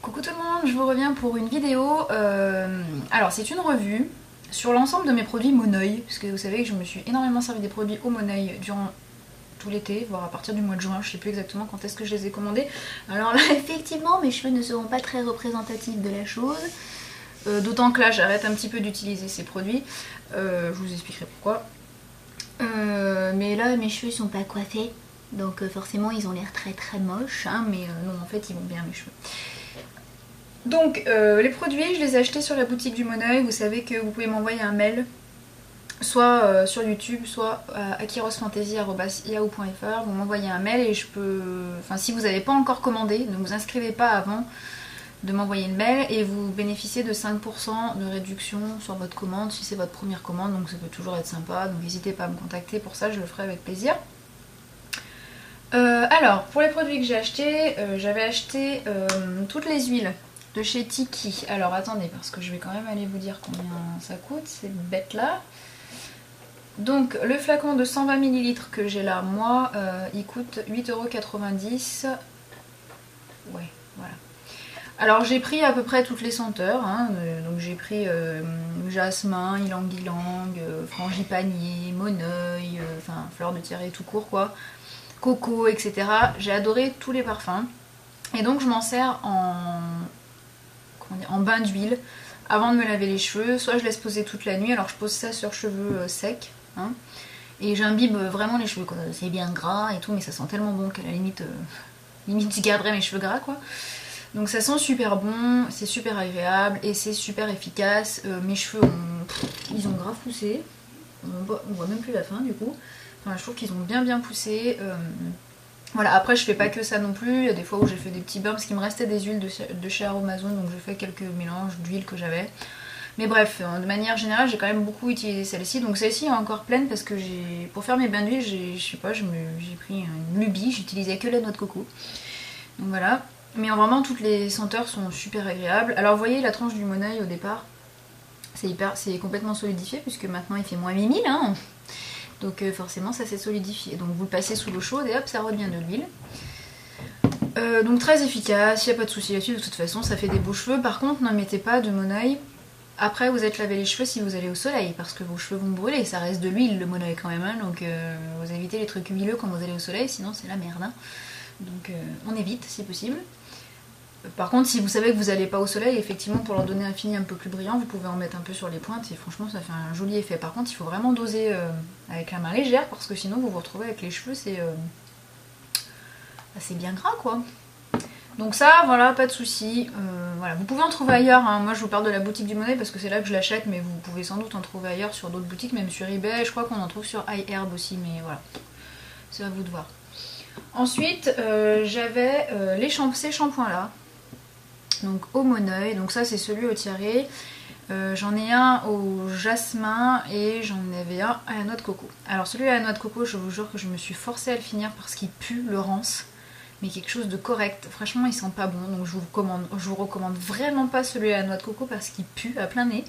Coucou tout le monde, je vous reviens pour une vidéo. Alors c'est une revue sur l'ensemble de mes produits Moneuil, puisque vous savez que je me suis énormément servi des produits au Moneuil durant tout l'été, voire à partir du mois de juin, je sais plus exactement quand est-ce que je les ai commandés. Alors là effectivement mes cheveux ne seront pas très représentatifs de la chose, d'autant que là j'arrête un petit peu d'utiliser ces produits, je vous expliquerai pourquoi. Mais là mes cheveux sont pas coiffés, donc forcément ils ont l'air très très moches, hein, mais non en fait ils vont bien mes cheveux. Donc les produits, je les ai achetés sur la boutique du Moneuil. Vous savez que vous pouvez m'envoyer un mail, soit sur YouTube, soit à akirosfantasy@yahoo.fr. Vous m'envoyez un mail et je peux... Enfin, si vous n'avez pas encore commandé, ne vous inscrivez pas avant de m'envoyer le mail et vous bénéficiez de 5% de réduction sur votre commande si c'est votre première commande, donc ça peut toujours être sympa. Donc n'hésitez pas à me contacter pour ça, je le ferai avec plaisir. Alors, pour les produits que j'ai achetés, j'avais acheté toutes les huiles de chez Tiki. Alors attendez, parce que je vais quand même aller vous dire combien ça coûte, cette bête là. Donc le flacon de 120 ml que j'ai là, moi, il coûte 8,90 €. Ouais, voilà. Alors j'ai pris à peu près toutes les senteurs, hein, donc j'ai pris jasmin, ylang-ylang, frangipanier, moneuil, enfin fleur de tiare tout court quoi, coco, etc. J'ai adoré tous les parfums. Et donc je m'en sers en bain d'huile avant de me laver les cheveux. Soit je laisse poser toute la nuit, alors je pose ça sur cheveux secs, hein, et j'imbibe vraiment les cheveux, c'est bien gras et tout, mais ça sent tellement bon qu'à la limite, limite je garderais mes cheveux gras quoi. Donc ça sent super bon, c'est super agréable et c'est super efficace. Mes cheveux ils ont grave poussé, on voit même plus la fin du coup. Enfin, je trouve qu'ils ont bien poussé. Voilà, après je fais pas que ça non plus, il y a des fois où j'ai fait des petits bains parce qu'il me restait des huiles de chez Aromazone, donc j'ai fait quelques mélanges d'huile que j'avais. Mais bref, de manière générale j'ai quand même beaucoup utilisé celle-ci, donc celle-ci est encore pleine parce que pour faire mes bains d'huile, je sais pas, j'ai pris une lubie, j'utilisais que la noix de coco. Donc voilà, mais vraiment toutes les senteurs sont super agréables. Alors vous voyez la tranche du Moneuil au départ, c'est complètement solidifié puisque maintenant il fait moins 8000, hein. Donc forcément ça s'est solidifié. Donc vous le passez sous l'eau chaude et hop ça redevient de l'huile. Donc très efficace, il n'y a pas de souci là-dessus, de toute façon ça fait des beaux cheveux. Par contre ne mettez pas de Moneuil après vous êtes lavé les cheveux si vous allez au soleil, parce que vos cheveux vont brûler, ça reste de l'huile le Moneuil quand même, hein, donc vous évitez les trucs huileux quand vous allez au soleil, sinon c'est la merde, hein. Donc on évite si possible. Par contre, si vous savez que vous n'allez pas au soleil, effectivement, pour leur donner un fini un peu plus brillant, vous pouvez en mettre un peu sur les pointes et franchement, ça fait un joli effet. Par contre, il faut vraiment doser avec la main légère parce que sinon, vous vous retrouvez avec les cheveux, c'est bien gras, quoi. Donc ça, voilà, pas de souci. Voilà, vous pouvez en trouver ailleurs, hein. Moi, je vous parle de la boutique du Moneuil parce que c'est là que je l'achète, mais vous pouvez sans doute en trouver ailleurs sur d'autres boutiques, même sur eBay. Je crois qu'on en trouve sur iHerb aussi, mais voilà, c'est à vous de voir. Ensuite, j'avais ces shampoings-là. Donc au Moneuil, donc ça c'est celui au tiare, j'en ai un au jasmin et j'en avais un à la noix de coco. Alors celui à la noix de coco, je vous jure que je me suis forcée à le finir parce qu'il pue le rance, mais quelque chose de correct, franchement il sent pas bon, donc je vous recommande vraiment pas celui à la noix de coco parce qu'il pue à plein nez,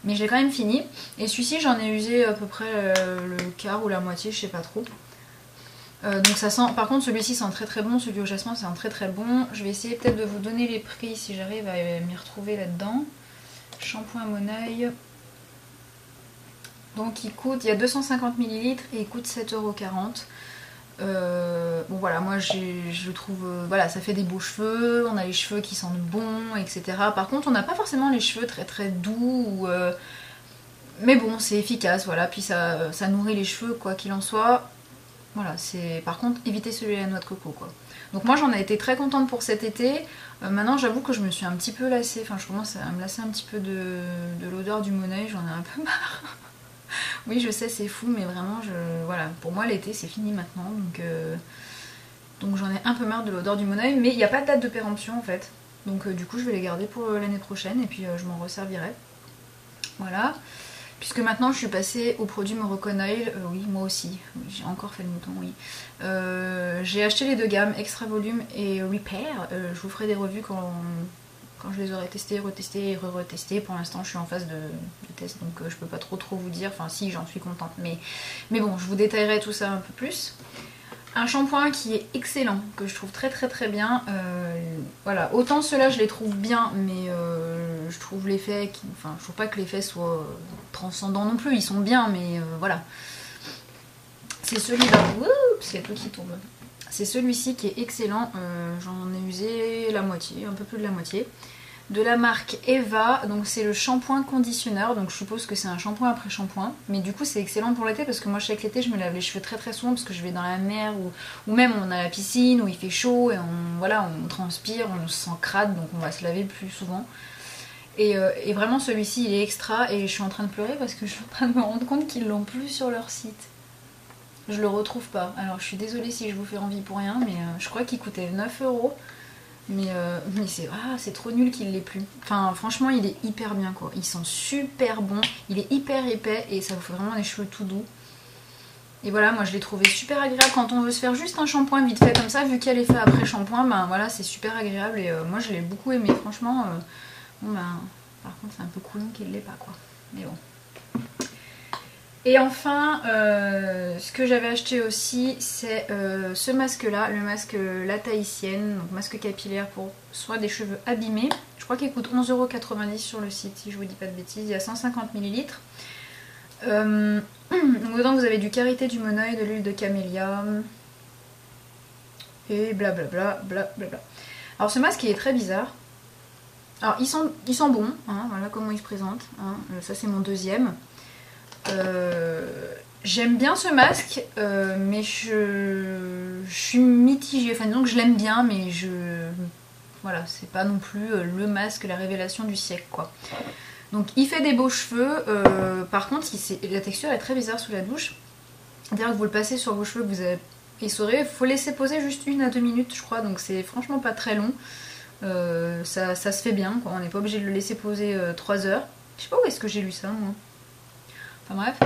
mais j'ai quand même fini. Et celui-ci j'en ai usé à peu près le quart ou la moitié, je sais pas trop. Donc ça sent, par contre celui-ci sent très bon, celui au jasmin c'est un très bon. Je vais essayer peut-être de vous donner les prix si j'arrive à m'y retrouver là-dedans. Shampoing Moneuil. Donc il y a 250 ml et il coûte 7,40 €. Bon voilà, moi je trouve, voilà, ça fait des beaux cheveux, on a les cheveux qui sentent bon, etc. Par contre on n'a pas forcément les cheveux très doux, mais bon c'est efficace, voilà, puis ça nourrit les cheveux quoi qu'il en soit. Voilà, c'est par contre évitez celui à la noix de coco quoi. Donc moi j'en ai été très contente pour cet été. Maintenant j'avoue que je me suis un petit peu lassée, enfin je commence à me lasser un petit peu de l'odeur du Moneuil, j'en ai un peu marre. Oui je sais c'est fou mais vraiment voilà, pour moi l'été c'est fini maintenant donc j'en ai un peu marre de l'odeur du Moneuil, mais il n'y a pas de date de péremption en fait. Donc du coup je vais les garder pour l'année prochaine et puis je m'en resservirai. Voilà. Puisque maintenant je suis passée au produit Moroccan Oil, oui moi aussi, j'ai encore fait le mouton, oui. J'ai acheté les deux gammes, Extra Volume et Repair. Je vous ferai des revues quand je les aurai testés, retestés et re-retestés. Pour l'instant je suis en phase de test, donc je peux pas trop vous dire, enfin si j'en suis contente, mais bon je vous détaillerai tout ça un peu plus. Un shampoing qui est excellent, que je trouve très très très bien. Voilà, autant ceux-là je les trouve bien, mais je trouve l'effet, enfin je trouve pas que l'effet soit transcendant non plus, ils sont bien, mais voilà. C'est celui-là, oups, il y a tout qui tombe. C'est celui-ci qui est excellent, j'en ai usé la moitié, un peu plus de la moitié. De la marque Eva, donc c'est le shampoing conditionneur, donc je suppose que c'est un shampoing après shampoing, mais du coup c'est excellent pour l'été parce que moi chaque été je me lave les cheveux très très souvent parce que je vais dans la mer ou même on a la piscine où il fait chaud et voilà, on transpire, on se sent crade donc on va se laver plus souvent. Et vraiment celui-ci il est extra et je suis en train de pleurer parce que je suis en train de me rendre compte qu'ils l'ont plus sur leur site. Je le retrouve pas, alors je suis désolée si je vous fais envie pour rien, mais je crois qu'il coûtait 9 €. Mais c'est trop nul qu'il l'ait plus. Enfin franchement il est hyper bien quoi. Ils sont super bons. Il est hyper épais et ça vous fait vraiment des cheveux tout doux. Et voilà, moi je l'ai trouvé super agréable quand on veut se faire juste un shampoing vite fait comme ça. Vu qu'il y a l'effet après shampoing, ben voilà c'est super agréable. Et moi je l'ai beaucoup aimé franchement. Bon ben par contre c'est un peu coulon qu'il l'ait pas quoi. Mais bon. Et enfin, ce que j'avais acheté aussi, c'est ce masque-là, le masque La Tahitienne, donc masque capillaire pour soit des cheveux abîmés. Je crois qu'il coûte 11,90 € sur le site, si je vous dis pas de bêtises. Il y a 150 ml. Donc dedans, vous avez du karité, du monoeil, de l'huile de camélia et blablabla, blablabla. Alors ce masque, il est très bizarre. Alors ils sont bons, hein, voilà comment ils se présentent. Hein. Ça c'est mon deuxième. J'aime bien ce masque, mais je suis mitigée. Enfin, disons que je l'aime bien, mais voilà, c'est pas non plus le masque, la révélation du siècle, quoi. Donc, il fait des beaux cheveux. Par contre, la texture est très bizarre sous la douche. C'est-à-dire que vous le passez sur vos cheveux, que vous avez essoré. Il faut laisser poser juste 1 à 2 minutes, je crois. Donc, c'est franchement pas très long. Ça se fait bien, quoi. On n'est pas obligé de le laisser poser 3 heures. Je sais pas où est-ce que j'ai lu ça, moi. Enfin bref,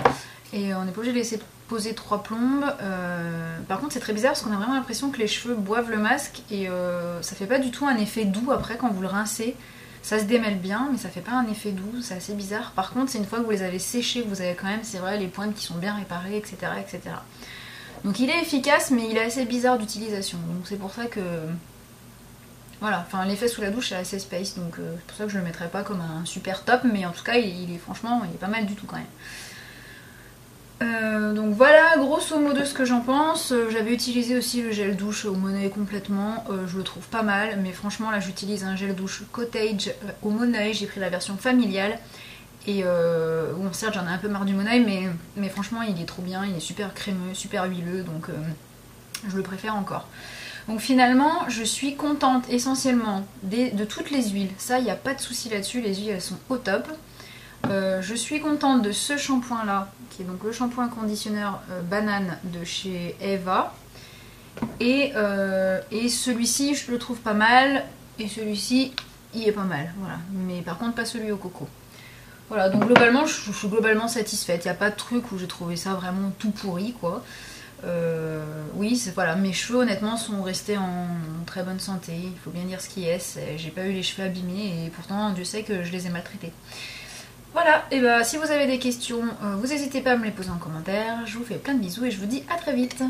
et on n'est pas obligé de laisser poser 3 plombes. Par contre c'est très bizarre parce qu'on a vraiment l'impression que les cheveux boivent le masque et ça fait pas du tout un effet doux après quand vous le rincez. Ça se démêle bien mais ça fait pas un effet doux, c'est assez bizarre. Par contre c'est une fois que vous les avez séchés, vous avez quand même, c'est vrai, les pointes qui sont bien réparées, etc., etc. Donc il est efficace mais il est assez bizarre d'utilisation. Donc c'est pour ça que... Voilà, enfin l'effet sous la douche est assez space, donc c'est pour ça que je le mettrais pas comme un super top, mais en tout cas il est franchement, il est pas mal du tout quand même. Donc voilà grosso modo ce que j'en pense. J'avais utilisé aussi le gel douche au Monoeil complètement, je le trouve pas mal, mais franchement là j'utilise un gel douche Cottage au Monoeil, j'ai pris la version familiale. Et bon certes j'en ai un peu marre du Monoeil, mais franchement il est trop bien, il est super crémeux, super huileux, donc je le préfère encore. Donc finalement je suis contente essentiellement de toutes les huiles, ça il n'y a pas de souci là-dessus, les huiles elles sont au top. Je suis contente de ce shampoing là, qui est donc le shampoing conditionneur banane de chez Eva. Et celui-ci je le trouve pas mal, et celui-ci il est pas mal, voilà. Mais par contre pas celui au coco. Voilà, donc globalement je suis globalement satisfaite, il n'y a pas de truc où j'ai trouvé ça vraiment tout pourri quoi. Oui, voilà, mes cheveux honnêtement sont restés en très bonne santé, il faut bien dire ce qui est, j'ai pas eu les cheveux abîmés et pourtant Dieu sait que je les ai maltraités. Voilà, et bah si vous avez des questions, vous n'hésitez pas à me les poser en commentaire, je vous fais plein de bisous et je vous dis à très vite.